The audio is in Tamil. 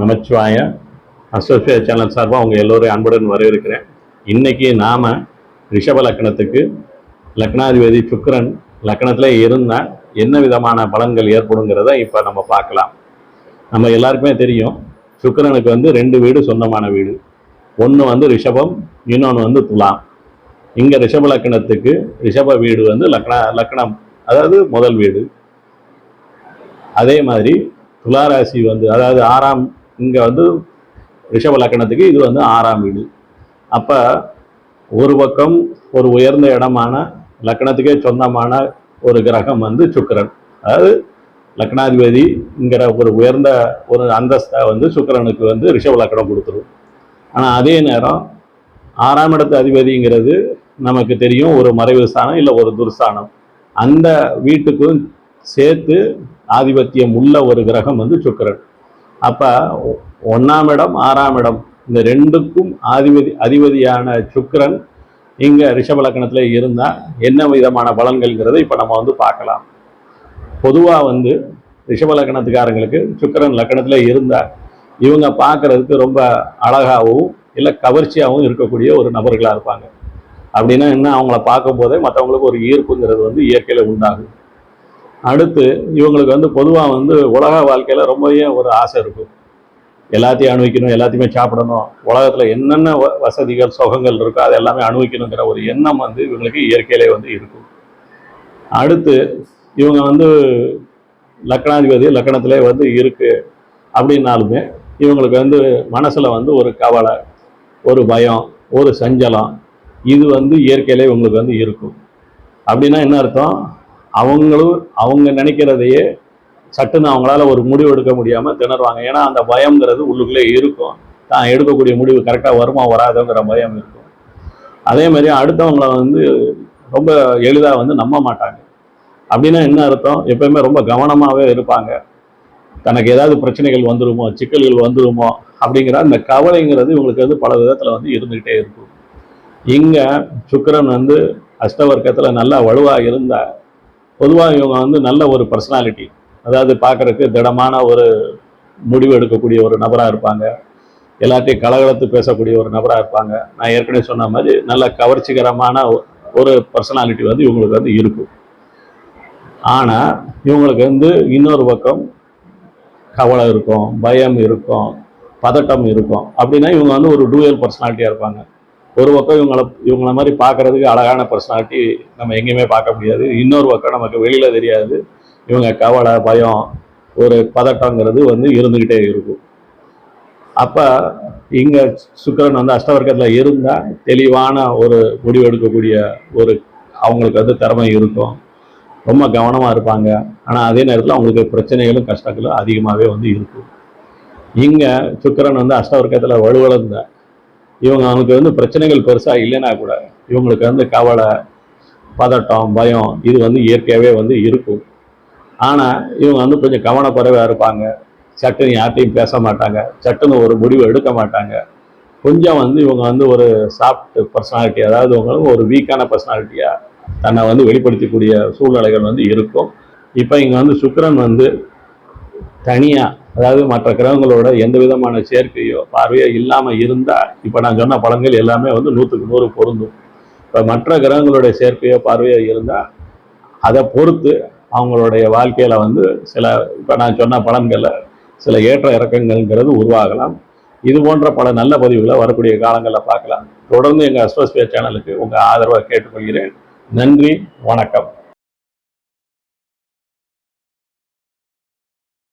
நமச்சிவாய. அஸ்ட்ரோஸ்பியர் சேனல் சார்பாக உங்கள் எல்லோரையும் அன்புடன் வரவேற்கிறேன். இன்னைக்கு நாம் ரிஷப லக்னத்துக்கு லக்னாதிபதி சுக்கிரன் லக்னத்தில் இருந்தால் என்ன விதமான பலன்கள் ஏற்படுங்கிறத இப்போ நம்ம பார்க்கலாம். நம்ம எல்லாருக்குமே தெரியும், சுக்கிரனுக்கு வந்து 2 வீடு சொந்தமான வீடு. ஒன்று வந்து ரிஷபம், இன்னொன்று வந்து துலாம். இங்கே ரிஷப லக்னத்துக்கு ரிஷப வீடு வந்து லக்னம், அதாவது முதல் வீடு. அதே மாதிரி துளாராசி வந்து, அதாவது 6ஆம், இங்கே வந்து ரிஷப லக்னத்துக்கு இது வந்து 6ஆம் வீடு. அப்போ ஒரு பக்கம் ஒரு உயர்ந்த இடமான லக்னத்துக்கே சொந்தமான ஒரு கிரகம் வந்து சுக்கிரன், அதாவது லக்னாதிபதிங்கிற ஒரு உயர்ந்த ஒரு அந்தஸ்தை வந்து சுக்கிரனுக்கு வந்து ரிஷப லக்னம் கொடுத்துரும். ஆனால் அதே நேரம் 6ஆம் இடத்து அதிபதிங்கிறது நமக்கு தெரியும், ஒரு மறைவு ஸ்தானம் இல்லை ஒரு துர்ஸ்தானம். அந்த வீட்டுக்கும் சேர்த்து ஆதிபத்தியம் உள்ள ஒரு கிரகம் வந்து சுக்கிரன். அப்போ 1ஆம் இடம் 6ஆம் இடம் இந்த ரெண்டுக்கும் அதிபதியான சுக்கிரன் இங்கே ரிஷப லக்னத்தில் இருந்தால் என்ன விதமான பலன்கள்ங்கிறத இப்போ நம்ம வந்து பார்க்கலாம். பொதுவாக வந்து ரிஷப லக்னத்துக்காரங்களுக்கு சுக்கிரன் லக்னத்தில் இருந்தால் இவங்க பார்க்கறதுக்கு ரொம்ப அழகாகவும் இல்லை கவர்ச்சியாகவும் இருக்கக்கூடிய ஒரு நபர்களாக இருப்பாங்க. அப்படின்னா என்ன, அவங்கள பார்க்கும் போதே மற்றவங்களுக்கு ஒரு ஈர்ப்புங்கிறது வந்து இயற்கையில் உண்டாகும். அடுத்து இவங்களுக்கு வந்து பொதுவாக வந்து உலக வாழ்க்கையில் ரொம்பவே ஒரு ஆசை இருக்கும். எல்லாத்தையும் அனுபவிக்கணும், எல்லாத்தையுமே சாப்பிடணும், உலகத்தில் என்னென்ன வசதிகள் சுகங்கள் இருக்கோ அது எல்லாமே அனுபவிக்கணுங்கிற ஒரு எண்ணம் வந்து இவங்களுக்கு இயற்கையிலே வந்து இருக்கும். அடுத்து இவங்க வந்து லக்னாதிபதி லக்னத்திலே வந்து இருக்கு அப்படின்னாலுமே இவங்களுக்கு வந்து மனசில் வந்து ஒரு கவலை, ஒரு பயம், ஒரு சஞ்சலம், இது வந்து இயற்கையிலே இவங்களுக்கு வந்து இருக்கும். அப்படின்னா என்ன அர்த்தம், அவங்க நினைக்கிறதையே சட்டுன்னு அவங்களால ஒரு முடிவு எடுக்க முடியாமல் திணறுவாங்க. ஏன்னா அந்த பயம்ங்கிறது உள்ளுக்குள்ளே இருக்கும். தான் எடுக்கக்கூடிய முடிவு கரெக்டாக வருமா வராதுங்கிற பயம் இருக்கும். அதே மாதிரி அடுத்தவங்களை வந்து ரொம்ப எளிதாக வந்து நம்ப மாட்டாங்க. அப்படின்னா என்ன அர்த்தம், எப்பயுமே ரொம்ப கவனமாகவே இருப்பாங்க. தனக்கு ஏதாவது பிரச்சனைகள் வந்துருமோ, சிக்கல்கள் வந்துருமோ அப்படிங்கிற அந்த கவலைங்கிறது இவங்களுக்கு வந்து பல விதத்தில் வந்து இருந்துக்கிட்டே இருக்கும். இங்கே சுக்கிரன் வந்து அஷ்டவர்க்கத்தில் நல்லா வலுவாக இருந்தால் பொதுவாக இவங்க வந்து நல்ல ஒரு பர்சனாலிட்டி, அதாவது பார்க்குறதுக்கு திடமான ஒரு முடிவு எடுக்கக்கூடிய ஒரு நபராக இருப்பாங்க. எல்லாத்தையும் கலகலத்து பேசக்கூடிய ஒரு நபராக இருப்பாங்க. நான் ஏற்கனவே சொன்ன மாதிரி நல்ல கவர்ச்சிகரமான ஒரு பர்சனாலிட்டி வந்து இவங்களுக்கு வந்து இருக்கும். ஆனால் இவங்களுக்கு வந்து இன்னொரு பக்கம் கவலை இருக்கும், பயம் இருக்கும், பதட்டம் இருக்கும். அப்படின்னா இவங்க வந்து ஒரு டூயல் பர்சனாலிட்டியாக இருப்பாங்க. ஒரு பக்கம் இவங்கள மாதிரி பார்க்கறதுக்கு அழகான பர்சனாலிட்டி நம்ம எங்கேயுமே பார்க்க முடியாது. இன்னொரு பக்கம் நமக்கு வெளியில் தெரியாது. இவங்க கவலை, பயம், ஒரு பதட்டங்கிறது வந்து இருந்துக்கிட்டே இருக்கும். அப்போ இங்கே சுக்கிரன் வந்து அஷ்டவர்க்கத்தில் இருந்தால் தெளிவான ஒரு முடிவு எடுக்கக்கூடிய ஒரு அவங்களுக்கு வந்து திறமை இருக்கும். ரொம்ப கவனமாக இருப்பாங்க. ஆனால் அதே நேரத்தில் அவங்களுக்கு பிரச்சனைகளும் கஷ்டங்களும் அதிகமாகவே வந்து இருக்கும். இங்கே சுக்கிரன் வந்து அஷ்டவர்க்கத்தில் வலுவளர்ந்த அவங்களுக்கு வந்து பிரச்சனைகள் பெருசாக இல்லைன்னா கூட இவங்களுக்கு வந்து கவலை, பதட்டம், பயம் இது வந்து இயற்கையாகவே வந்து இருக்கும். ஆனால் இவங்க வந்து கொஞ்சம் கவனக்குறைவாக இருப்பாங்க. சட்டுன்னு யார்ட்டையும் பேச மாட்டாங்க, சட்டுன்னு ஒரு முடிவு எடுக்க மாட்டாங்க. கொஞ்சம் வந்து இவங்க வந்து ஒரு சாஃப்ட் பர்சனாலிட்டி, அதாவது உங்களுக்கு ஒரு வீக்கான பர்சனாலிட்டியாக தன்னை வந்து வெளிப்படுத்தக்கூடிய சூழ்நிலைகள் வந்து இருக்கும். இப்போ இங்கே வந்து சுக்கிரன் வந்து தனியாக, அதாவது மற்ற கிரகங்களோட எந்த விதமான சேர்க்கையோ பார்வையோ இல்லாமல் இருந்தால் இப்போ நான் சொன்ன பலன்கள் எல்லாமே வந்து 100க்கு 100 பொருந்தும். இப்போ மற்ற கிரகங்களுடைய சேர்க்கையோ பார்வையோ இருந்தால் அதை பொறுத்து அவங்களுடைய வாழ்க்கையில் வந்து சில, இப்போ நான் சொன்ன பலன்களில் சில ஏற்ற இறக்கங்கள்ங்கிறது உருவாகலாம். இது போன்ற பல நல்ல பதிவுகளை வரக்கூடிய காலங்களில் பார்க்கலாம். தொடர்ந்து எங்கள் அஸ்ட்ரோஸ்பியர் சேனலுக்கு உங்கள் ஆதரவை கேட்டுக்கொள்கிறேன். நன்றி, வணக்கம்.